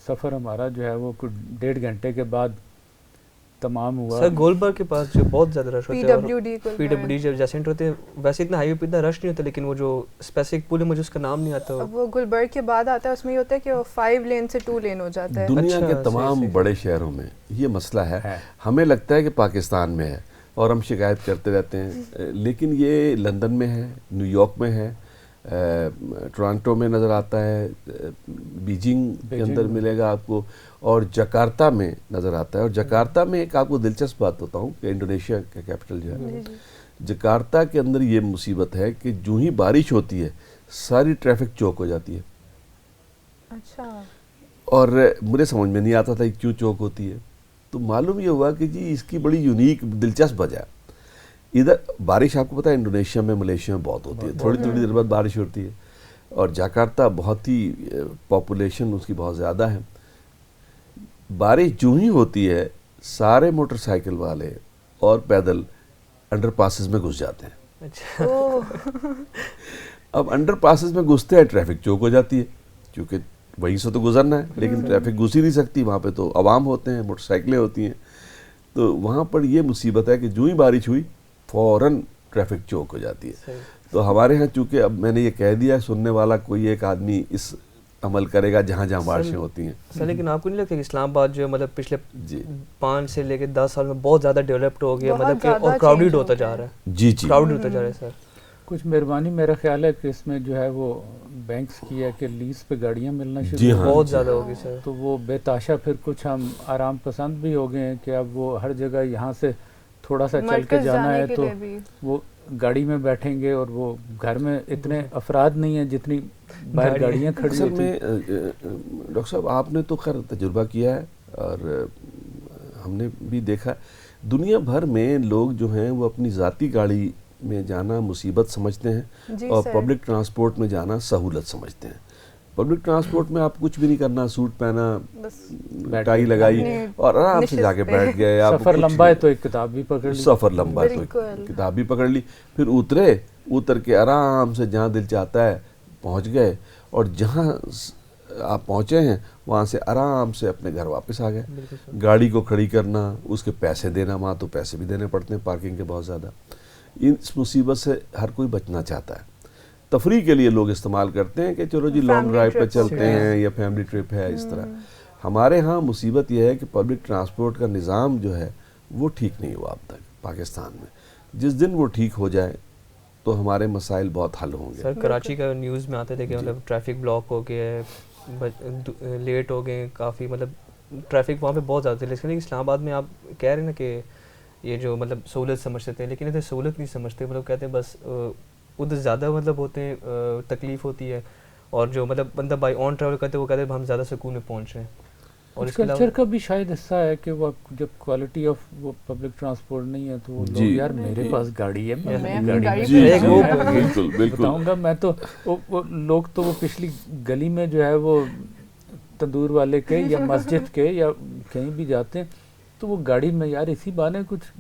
سفر ہمارا جو ہے وہ کچھ 1.5 گھنٹے کے بعد تمام ہوا. سر گولبرگ کے پاس جو بہت زیادہ رش ہوتا ہے, PWD جب جیسے انٹر ہوتے ہیں ویسے اتنا ہائی وے پہ اتنا رش نہیں ہوتا, لیکن وہ جو اسپیسیفک پول ہے مجھے اس کا نام نہیں آتا. وہ گلبرگ کے بعد آتا ہے, اس میں یہ ہوتا ہے کہ وہ 5 لین سے 2 لین ہو جاتا ہے. دنیا کے تمام بڑے شہروں میں یہ مسئلہ ہے. ہمیں لگتا ہے کہ پاکستان میں ہے اور ہم شکایت کرتے رہتے ہیں, لیکن یہ لندن میں ہے, نیو یارک میں ہے, ٹورانٹو میں نظر آتا ہے, بیجنگ کے اندر ملے گا آپ کو, اور جکارتا میں نظر آتا ہے. اور جکارتا میں ایک آپ کو دلچسپ بات ہوتا ہوں کہ انڈونیشیا کا کیپٹل جو ہے, جکارتا کے اندر یہ مصیبت ہے کہ جو ہی بارش ہوتی ہے ساری ٹریفک چوک ہو جاتی ہے. اچھا. اور مجھے سمجھ میں نہیں آتا تھا کیوں چوک ہوتی ہے, تو معلوم یہ ہوا کہ جی اس کی بڑی یونیک دلچسپ وجہ ہے. ادھر بارش آپ کو پتہ ہے انڈونیشیا میں ملیشیا میں بہت ہوتی ہے, تھوڑی تھوڑی دیر بعد بارش ہوتی ہے, اور جکارتا بہت ہی پاپولیشن اس کی بہت زیادہ ہے. بارش جو ہی ہوتی ہے سارے موٹر سائیکل والے اور پیدل انڈر پاسز میں گھس جاتے ہیں. اب انڈر پاسز میں گھستے ہیں ٹریفک چوک ہو جاتی ہے, کیونکہ وہیں سے تو گزرنا ہے, لیکن ٹریفک گھس ہی نہیں سکتی, وہاں پہ تو عوام ہوتے ہیں, موٹر سائیکلیں ہوتی ہیں. تو وہاں پر یہ مصیبت ہے کہ جو ہی بارش ہوئی فوراً ٹریفک چوک ہو جاتی ہے. تو ہمارے ہاں چونکہ اب میں نے یہ کہہ دیا, سننے والا کوئی ایک آدمی اس عمل کرے گا جہاں جہاں بارشیں ہوتی ہیں. سر لیکن آپ کو نہیں لگتا کہ اسلام آباد جو ہے مطلب پچھلے 5 سے لے کے 10 سال میں بہت زیادہ ڈیولپڈ ہو گیا, مطلب کہ اور کراؤڈڈ ہوتا جا رہا ہے. جی جی کراؤڈڈ ہوتا جا رہا ہے سر. کچھ مہربانی میرا خیال ہے کہ اس میں جو ہے وہ بینکس کی ہے کہ لیز پہ گاڑیاں ملنا جی شروع ہاں، بہت جی زیادہ ہاں۔ ہوگی سر. تو وہ بے تاشا پھر کچھ ہم آرام پسند بھی ہو گئے ہیں کہ اب وہ ہر جگہ یہاں سے تھوڑا سا چل کے مرکز جانا جانے ہے کے تو لیے بھی وہ گاڑی میں بیٹھیں گے اور وہ گھر میں اتنے افراد نہیں ہیں جتنی باہر گاڑیاں کھڑی اصل ہوتی ہیں. میں ڈاکٹر صاحب آپ نے تو خیر تجربہ کیا ہے اور ہم نے بھی دیکھا دنیا بھر میں لوگ جو ہیں وہ اپنی ذاتی گاڑی میں جانا مصیبت سمجھتے ہیں جی اور سر. پبلک ٹرانسپورٹ میں جانا سہولت سمجھتے ہیں. پبلک ٹرانسپورٹ میں آپ کچھ بھی نہیں کرنا, سوٹ پہنا, بس ٹائی لگائی اپنے اور آرام سے جا کے نشست پہ. بیٹھ گئے. آپ سفر لمبا ہے تو ایک کتاب بھی پکڑ لی. سفر لمبا ہے تو بالکل. کتاب بھی پکڑ لی, پھر اتر کے آرام سے جہاں دل چاہتا ہے پہنچ گئے اور جہاں آپ پہنچے ہیں وہاں سے آرام سے اپنے گھر واپس آ گئے. گاڑی کو کھڑی کرنا, اس کے پیسے دینا, وہاں تو پیسے بھی دینے پڑتے ہیں پارکنگ کے بہت زیادہ. اس مصیبت سے ہر کوئی بچنا چاہتا ہے. تفریح کے لیے لوگ استعمال کرتے ہیں کہ چلو جی لانگ ڈرائیو پہ چلتے ہیں یا فیملی ٹرپ ہے اس طرح. ہمارے ہاں مصیبت یہ ہے کہ پبلک ٹرانسپورٹ کا نظام جو ہے وہ ٹھیک نہیں ہوا اب تک پاکستان میں. جس دن وہ ٹھیک ہو جائے تو ہمارے مسائل بہت حل ہوں گے. سر کراچی کا نیوز میں آتے تھے کہ مطلب ٹریفک بلاک ہو گیا ہے, لیٹ ہو گئے کافی, مطلب ٹریفک وہاں پہ بہت زیادہ تھے. لیکن اسلام آباد میں آپ کہہ رہے ہیں نا کہ یہ جو مطلب سہولت سمجھتے تھے, لیکن ادھر سہولت نہیں سمجھتے. مطلب کہتے ہیں بس ادھر زیادہ مطلب ہوتے ہیں, تکلیف ہوتی ہے, اور جو مطلب بندہ بائی آن ٹریول کرتے ہیں وہ کہتے ہیں ہم زیادہ سکون میں پہنچ رہے ہیں. اور اس کے کلچر کا بھی شاید حصہ ہے کہ وہ جب کوالٹی آف وہ پبلک ٹرانسپورٹ نہیں ہے تو وہ لوگ یار میرے پاس گاڑی ہے, میں گاڑی بالکل بالکل بتاؤں گا. میں تو وہ لوگ تو وہ پچھلی گلی میں جو ہے وہ تندور والے کے یا مسجد کے یا کہیں بھی جاتے ہیں تو وہ گاڑی میں یار اسی بہانے کچھ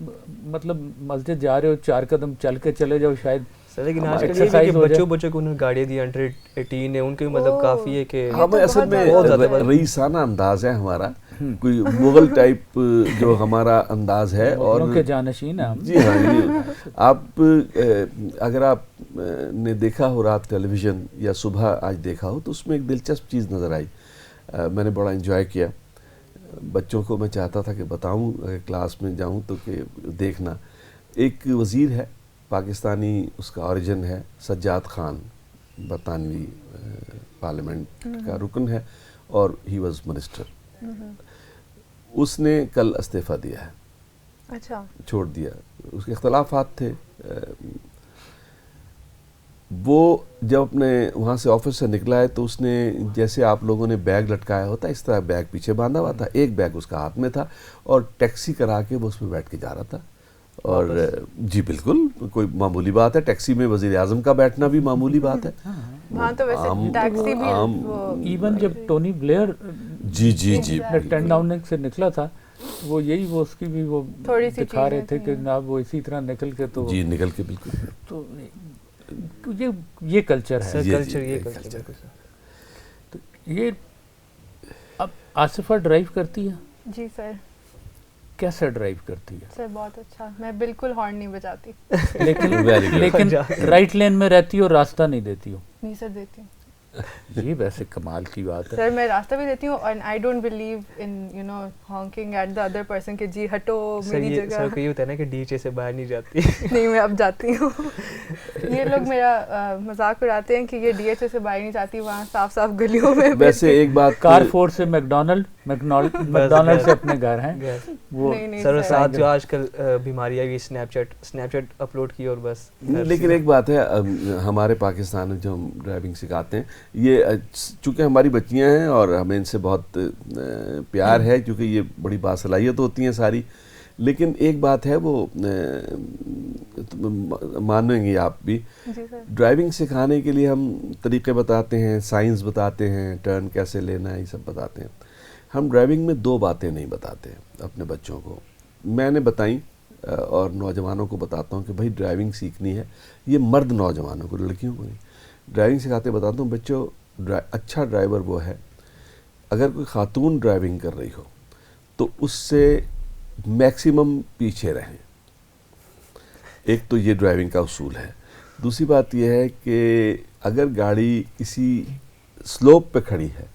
مطلب مسجد جا رہے ہو 4 قدم چل کے چلے جاؤ شاید. لیکن آج کل یہ کہ بچوں کو انہوں گاڑیاں دی انڈر 18 ہے, ان کے مطلب کافی ہے کہ ہمیں اصل میں رئیسانہ انداز ہے ہمارا, کوئی مغل ٹائپ جو ہمارا انداز ہے. اور کے جانشین ہیں. جی ہاں جی, آپ اگر آپ نے دیکھا ہو رات ٹیلی ویژن یا صبح آج دیکھا ہو تو اس میں ایک دلچسپ چیز نظر آئی, میں نے بڑا انجوائے کیا. بچوں کو میں چاہتا تھا کہ بتاؤں کلاس میں جاؤں تو کہ دیکھنا. ایک وزیر ہے پاکستانی, اس کا اوریجن ہے, سجاد خان, برطانوی پارلیمنٹ کا رکن ہے اور ہی واز منسٹر. اس نے کل استعفیٰ دیا ہے. اچھا, چھوڑ دیا. اس کے اختلافات تھے. وہ جب اپنے وہاں سے آفس سے نکلا ہے تو اس نے جیسے آپ لوگوں نے بیگ لٹکایا ہوتا ہے اس طرح بیگ پیچھے باندھا ہوا تھا, ایک بیگ اس کا ہاتھ میں تھا اور ٹیکسی کرا کے وہ اس میں بیٹھ کے جا رہا تھا. اور جی بالکل کوئی معمولی بات ہے, ٹیکسی میں وزیر اعظم کا بیٹھنا بھی معمولی بات ہے. وہاں تو ویسے ٹیکسی بھی ایون جب ٹونی بلیئر جی جی جی 10 ڈاؤننگ سے نکلا تھا وہ یہی وہ اس کی بھی وہ دکھا رہے تھے کہ جناب وہ اسی طرح نکل کے تو جی نکل کے بالکل. تو یہ کلچر ہے. تو یہ اب آصفہ ڈرائیو کرتی ہے. جی سر. کیسا ڈرائیو کرتی ہے؟ سر بہت اچھا, میں بالکل ہارن نہیں بجاتی. لیکن رائٹ لین میں رہتی ہو, راستہ نہیں دیتی ہو؟ نہیں سر دیتی ہوں. یہ ویسے کمال کی بات ہے. سر میں راستہ بھی دیتی ہوں اور I don't believe in you know honking at the other person کہ جی ہٹو میری جگہ. سر کو یہ ہوتا ہے نا کہ ڈی ایچ اے سے باہر نہیں جاتی. نہیں میں اب جاتی ہوں. یہ لوگ میرا مذاق اڑاتے ہیں کہ یہ ڈی ایچ اے سے باہر نہیں جاتی, وہاں صاف صاف گلیوں میں. ویسے ایک بات, کارفور سے میکڈونلڈ سے اپنے گھر ہیں وہ. سر ساتھ جو آج کل بیماری آئی اسنیپ چیٹ اپلوڈ کی اور بس. لیکن ایک بات ہے, ہمارے پاکستان میں جو ہم ڈرائیونگ سکھاتے ہیں یہ چونکہ ہماری بچیاں ہیں اور ہمیں ان سے بہت پیار ہے کیونکہ یہ بڑی باصلاحیت ہوتی ہیں ساری. لیکن ایک بات ہے وہ مانیں گے آپ بھی, ڈرائیونگ سکھانے کے لیے ہم طریقے بتاتے ہیں, سائنس بتاتے ہیں, ٹرن کیسے لینا ہے, یہ سب بتاتے ہیں. ہم ڈرائیونگ میں 2 باتیں نہیں بتاتے اپنے بچوں کو. میں نے بتائیں اور نوجوانوں کو بتاتا ہوں کہ بھائی ڈرائیونگ سیکھنی ہے, یہ مرد نوجوانوں کو, لڑکیوں کو نہیں. ڈرائیونگ سکھاتے بتاتا ہوں بچوں, اچھا ڈرائیور وہ ہے اگر کوئی خاتون ڈرائیونگ کر رہی ہو تو اس سے میکسیمم پیچھے رہیں. ایک تو یہ ڈرائیونگ کا اصول ہے. دوسری بات یہ ہے کہ اگر گاڑی کسی سلوپ پہ کھڑی ہے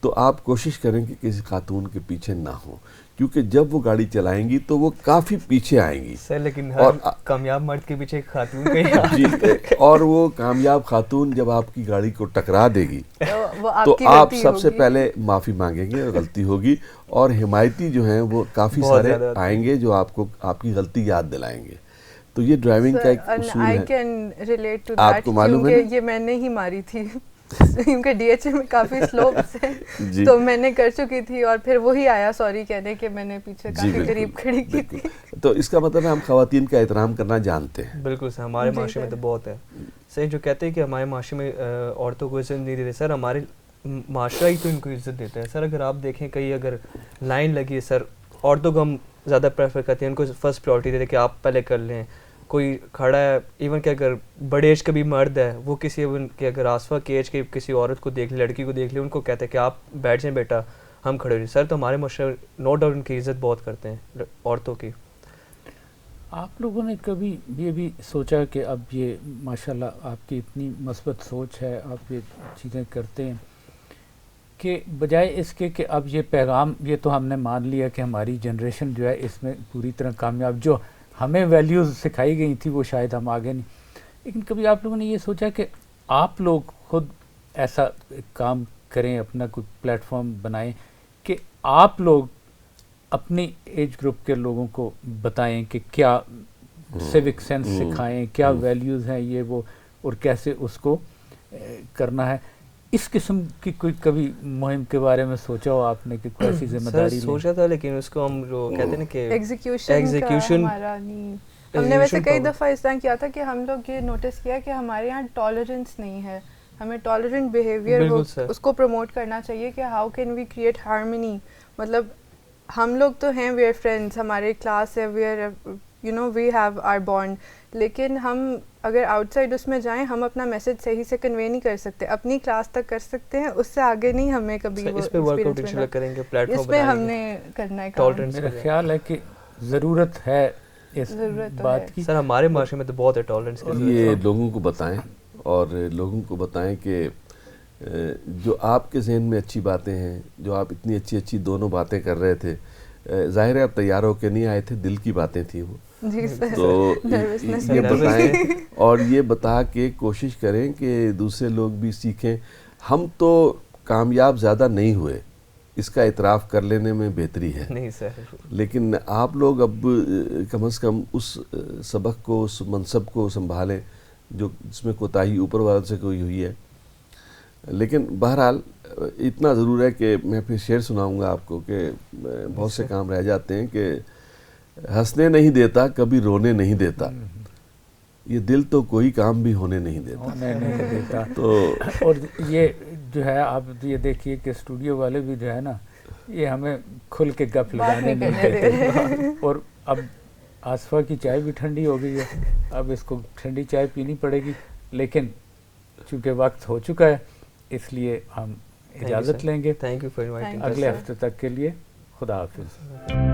تو آپ کوشش کریں کہ کسی خاتون کے پیچھے نہ ہوں، کیونکہ جب وہ گاڑی چلائیں گی تو وہ کافی پیچھے آئیں گی سر لیکن اور ہر کامیاب مرد کے پیچھے ایک خاتون کا ہی جی، اور وہ کامیاب خاتون جب آپ کی گاڑی کو ٹکرا دے گی تو آپ سب سے پہلے معافی مانگیں گے، غلطی ہوگی، اور حمایتی جو ہیں وہ کافی سارے آئیں گے جو آپ کو آپ کی غلطی یاد دلائیں گے. تو یہ ڈرائیونگ کا ایک اصول ہے. I can relate to آپ that کو معلوم ہے کیونکہ یہ میں نے ہی ماری تھی کیونکہ ڈی ایچ اے میں کافی سلوپس ہیں تو میں نے کر چکی تھی اور پھر وہی آیا سوری کہنے کہ میں نے پیچھے کافی قریب کھڑی کی تھی. تو اس کا مطلب ہے ہم خواتین کا احترام کرنا جانتے ہیں. بالکل سر، ہمارے معاشرے میں تو بہت ہے سر جو کہتے ہیں کہ ہمارے معاشرے میں عورتوں کو عزت نہیں دیتے. سر ہمارے معاشرہ ہی تو ان کو عزت دیتا ہے. سر اگر آپ دیکھیں کہیں اگر لائن لگی ہے سر، عورتوں کو ہم زیادہ پریفر کرتے ہیں، ان کو فرسٹ پریورٹی دیتے کہ آپ پہلے کر لیں. کوئی کھڑا ہے ایون کہ اگر بڑے ایج کا بھی مرد ہے وہ کسی ایون کہ اگر آسفا کی ایج کی کسی عورت کو دیکھ لے، لڑکی کو دیکھ لے، ان کو کہتے ہیں کہ آپ بیٹھ جائیں بیٹا ہم کھڑے ہوئے. سر تو ہمارے معاشرے نو ڈاؤٹ ان کی عزت بہت کرتے ہیں عورتوں کی. آپ لوگوں نے کبھی یہ بھی سوچا کہ اب یہ ماشاءاللہ آپ کی اتنی مثبت سوچ ہے، آپ یہ چیزیں کرتے ہیں کہ بجائے اس کے کہ اب یہ پیغام، یہ تو ہم نے مان لیا کہ ہماری جنریشن جو ہے اس میں پوری طرح کامیاب، جو ہمیں ویلیوز سکھائی گئی تھی وہ شاید ہم آگے نہیں، لیکن کبھی آپ لوگوں نے یہ سوچا کہ آپ لوگ خود ایسا کام کریں، اپنا کوئی پلیٹ فارم بنائیں کہ آپ لوگ اپنی ایج گروپ کے لوگوں کو بتائیں کہ کیا سیوک سینس سکھائیں، کیا ویلیوز ہیں یہ وہ، اور کیسے اس کو کرنا ہے. اس قسم کی کوئی کبھی مہم کے بارے میں سوچا ہو آپ نے کہ کوئی ایسی ذمہ داری لیں؟ سوچا تھا لیکن اس کو ہم جو کہتے ہیں نا کہ ایگزیکیوشن ہمارا نہیں. ہم نے ویسے کئی دفعہ اس طرح کیا تھا کہ ہم لوگ یہ نوٹس کیا کہ ہمارے یہاں ٹالرنس نہیں ہے. ہمیں ٹالرنٹ بیہیویئر اس کو پروموٹ کرنا چاہیے کہ how can we create harmony. مطلب ہم لوگ تو ہیں وی آر فرینڈس، ہمارے کلاس ہے، we are you know we have our bond, لیکن ہم اگر آؤٹ سائڈ اس میں جائیں ہم اپنا میسج صحیح سے کنوے نہیں کر سکتے. اپنی کلاس تک کر سکتے ہیں، اس سے آگے نہیں ہمیں کبھی وہ اس پہ ورک آؤٹ انشاءاللہ کریں گے، پلیٹ فارم اس پہ ہم نے کرنا ہے کام. میرا خیال ہے کہ ضرورت ہے اس بات کی. سر ہمارے معاشرے میں تو بہت ہے ٹالرنس کی ضرورت. یہ لوگوں کو بتائیں اور لوگوں کو بتائیں کہ جو آپ کے ذہن میں اچھی باتیں ہیں، جو آپ اتنی اچھی اچھی دونوں باتیں کر رہے تھے، ظاہر ہے آپ تیار ہو کے نہیں آئے تھے، دل کی باتیں تھیں وہ. تو یہ بتائیں اور یہ بتا کے کوشش کریں کہ دوسرے لوگ بھی سیکھیں. ہم تو کامیاب زیادہ نہیں ہوئے، اس کا اعتراف کر لینے میں بہتری ہے نہیں سر، لیکن آپ لوگ اب کم از کم اس سبق کو، اس منصب کو سنبھالیں جو جس میں کوتاہی اوپر والے سے کوئی ہوئی ہے. لیکن بہرحال اتنا ضرور ہے کہ میں پھر شعر سناؤں گا آپ کو کہ بہت سے کام رہ جاتے ہیں کہ ہنسنے نہیں دیتا کبھی رونے نہیں دیتا، یہ دل تو کوئی کام بھی ہونے نہیں دیتا. تو اور یہ جو ہے آپ یہ دیکھیے کہ اسٹوڈیو والے بھی جو ہے نا یہ ہمیں کھل کے گپ لگانے نہیں دیتے. اور اب آصفہ کی چائے بھی ٹھنڈی ہو گئی ہے، اب اس کو ٹھنڈی چائے پینی پڑے گی، لیکن چونکہ وقت ہو چکا ہے اس لیے ہم اجازت لیں گے. Thank you for inviting. اگلے ہفتے تک کے لیے خدا حافظ.